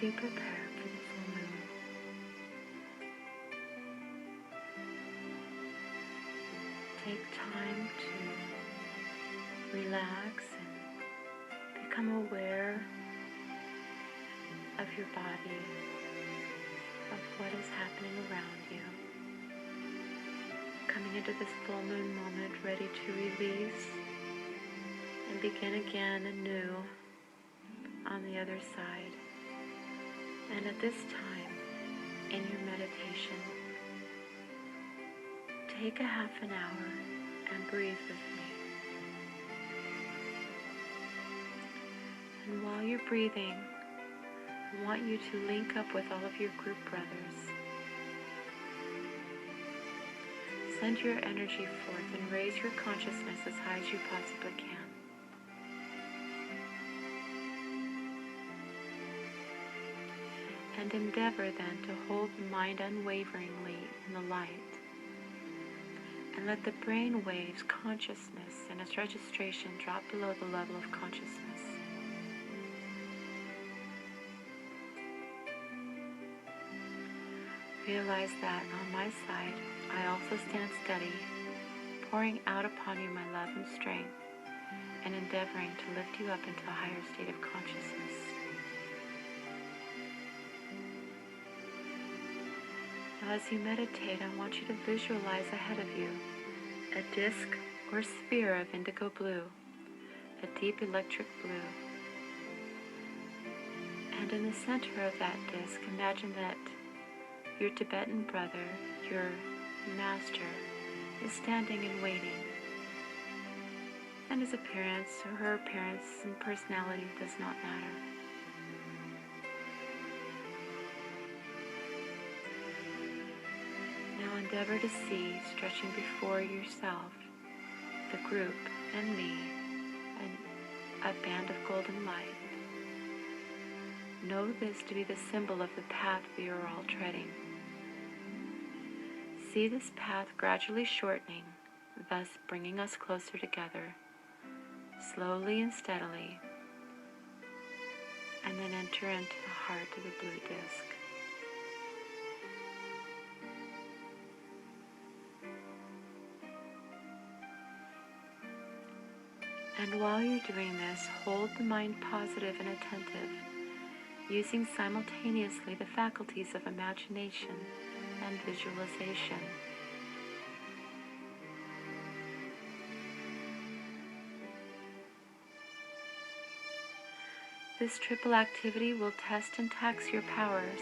you prepare for the full moon, take time to relax and become aware of your body, of what is happening around you. Coming into this full moon moment, ready to release and begin again anew on the other side. And at this time, in your meditation, take a half an hour and breathe with me. And while you're breathing, I want you to link up with all of your group brothers. Send your energy forth and raise your consciousness as high as you possibly can. And endeavor then to hold the mind unwaveringly in the light. And let the brain waves, consciousness, and its registration drop below the level of consciousness. Realize that on my side, I also stand steady, pouring out upon you my love and strength, and endeavoring to lift you up into a higher state of consciousness. Now, as you meditate, I want you to visualize ahead of you a disc or sphere of indigo blue, a deep electric blue. And in the center of that disc, imagine that your Tibetan brother, your master, is standing and waiting. And his appearance or her appearance and personality does not matter. Now endeavor to see, stretching before yourself, the group and me, and a band of golden light. Know this to be the symbol of the path we are all treading. See this path gradually shortening, thus bringing us closer together, slowly and steadily, and then enter into the heart of the blue disc. And while you're doing this, hold the mind positive and attentive, using simultaneously the faculties of imagination and visualization. This triple activity will test and tax your powers,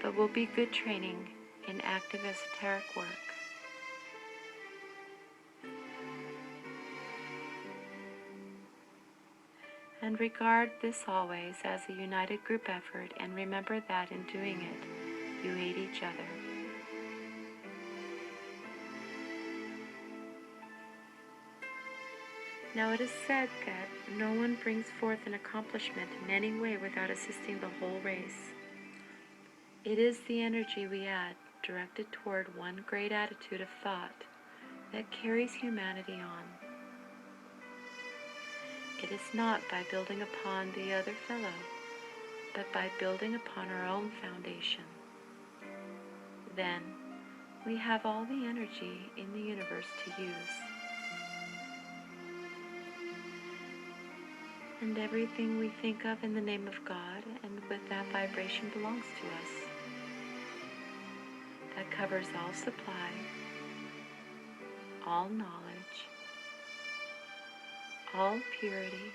but will be good training in active esoteric work. And regard this always as a united group effort, and remember that in doing it, you aid each other. Now it is said that no one brings forth an accomplishment in any way without assisting the whole race. It is the energy we add, directed toward one great attitude of thought, that carries humanity on. It is not by building upon the other fellow, but by building upon our own foundation. Then we have all the energy in the universe to use. And everything we think of in the name of God and with that vibration belongs to us. That covers all supply, all knowledge, all purity,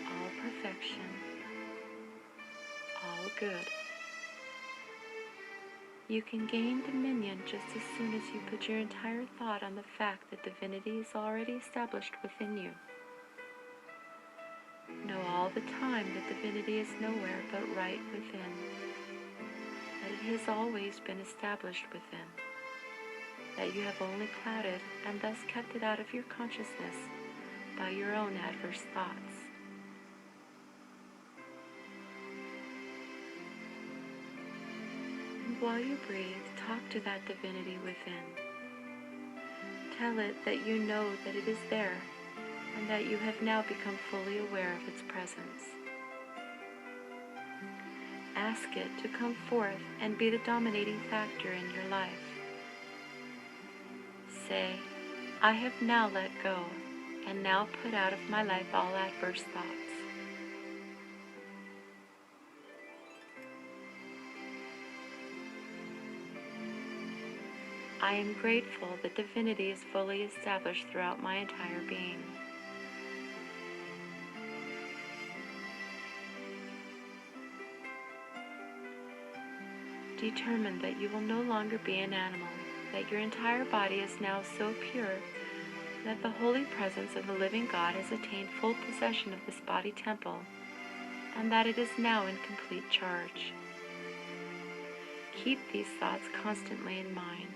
all perfection, all good. You can gain dominion just as soon as you put your entire thought on the fact that divinity is already established within you. Know all the time that divinity is nowhere but right within, that it has always been established within, that you have only clouded and thus kept it out of your consciousness by your own adverse thoughts. And while you breathe, talk to that divinity within. Tell it that you know that it is there, and that you have now become fully aware of its presence. ask it to come forth and be the dominating factor in your life. Say, I have now let go, and now put out of my life all adverse thoughts. I am grateful that divinity is fully established throughout my entire being. Determine that you will no longer be an animal, that your entire body is now so pure that the holy presence of the living God has attained full possession of this body temple, and that it is now in complete charge. Keep these thoughts constantly in mind.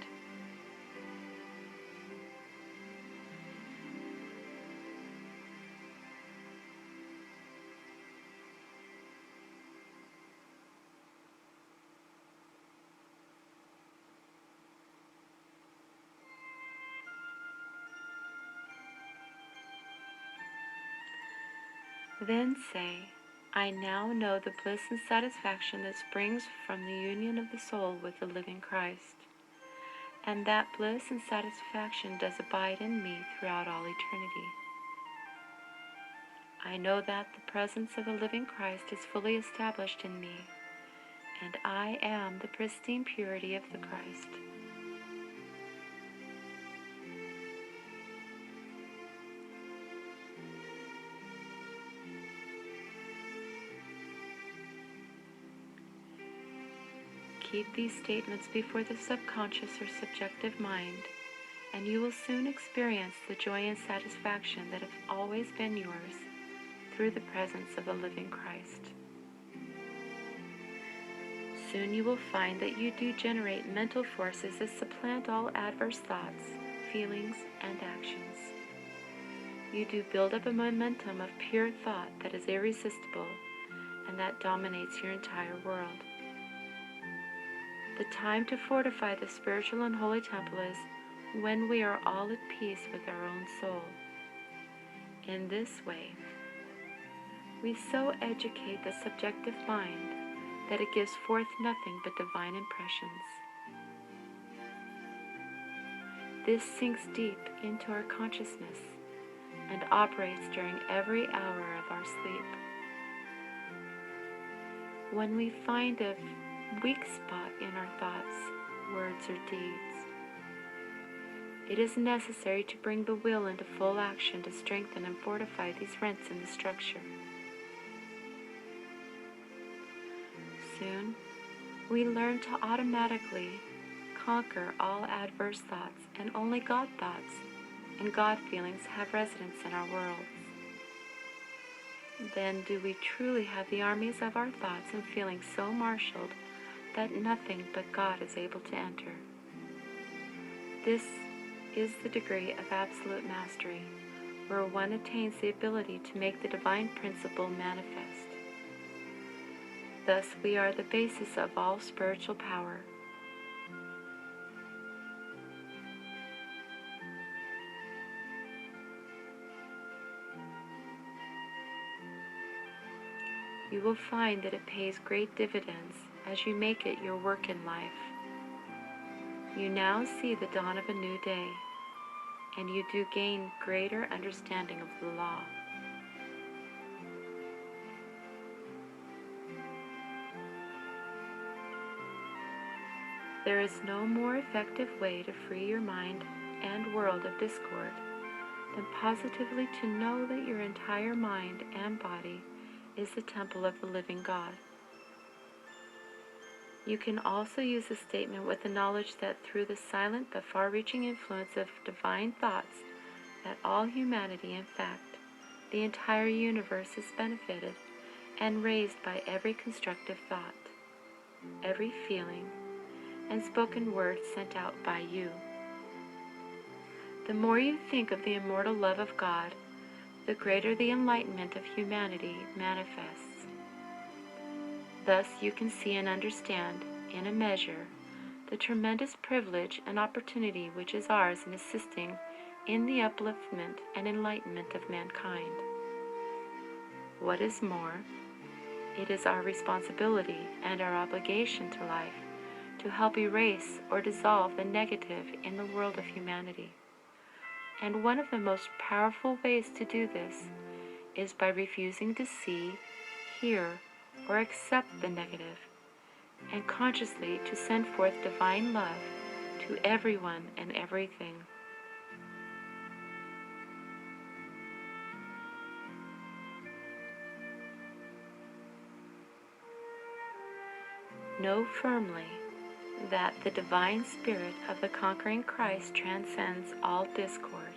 Then say, I now know the bliss and satisfaction that springs from the union of the soul with the living Christ, and that bliss and satisfaction does abide in me throughout all eternity. I know that the presence of the living Christ is fully established in me, and I am the pristine purity of the Christ. Keep these statements before the subconscious or subjective mind, and you will soon experience the joy and satisfaction that have always been yours through the presence of the living Christ. Soon you will find that you do generate mental forces that supplant all adverse thoughts, feelings, and actions. You do build up a momentum of pure thought that is irresistible and that dominates your entire world. The time to fortify the spiritual and holy temple is when we are all at peace with our own soul. In this way, we so educate the subjective mind that it gives forth nothing but divine impressions. This sinks deep into our consciousness and operates during every hour of our sleep. When we find a weak spot in our thoughts, words, or deeds, it is necessary to bring the will into full action to strengthen and fortify these rents in the structure. Soon, we learn to automatically conquer all adverse thoughts, and only God thoughts and God feelings have residence in our worlds. Then do we truly have the armies of our thoughts and feelings so marshaled that nothing but God is able to enter. This is the degree of absolute mastery, where one attains the ability to make the divine principle manifest. Thus we are the basis of all spiritual power. You will find that it pays great dividends as you make it your work in life. You now see the dawn of a new day, and you do gain greater understanding of the law. There is no more effective way to free your mind and world of discord than positively to know that your entire mind and body is the temple of the living God. You can also use the statement with the knowledge that through the silent but far-reaching influence of divine thoughts, that all humanity, in fact, the entire universe, is benefited and raised by every constructive thought, every feeling, and spoken word sent out by you. The more you think of the immortal love of God, the greater the enlightenment of humanity manifests. Thus you can see and understand, in a measure, the tremendous privilege and opportunity which is ours in assisting in the upliftment and enlightenment of mankind. What is more, It is our responsibility and our obligation to life to help erase or dissolve the negative in the world of humanity. And one of the most powerful ways to do this is by refusing to see, hear, or accept the negative, and consciously to send forth divine love to everyone and everything. Know firmly that the divine spirit of the conquering Christ transcends all discord.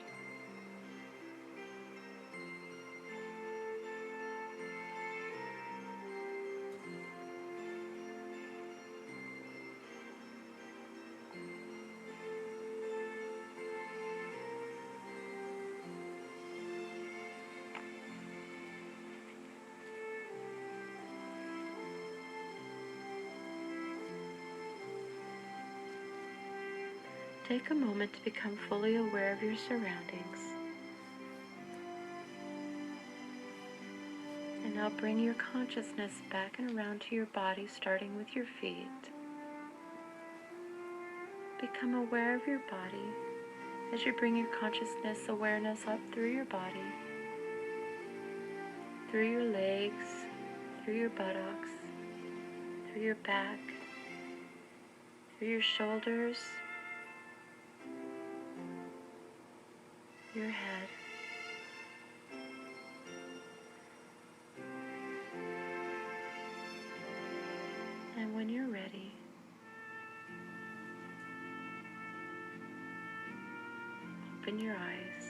Take a moment to become fully aware of your surroundings. And now bring your consciousness back and around to your body, starting with your feet. Become aware of your body as you bring your consciousness awareness up through your body, through your legs, through your buttocks, through your back, through your shoulders, your head. And when you're ready, open your eyes.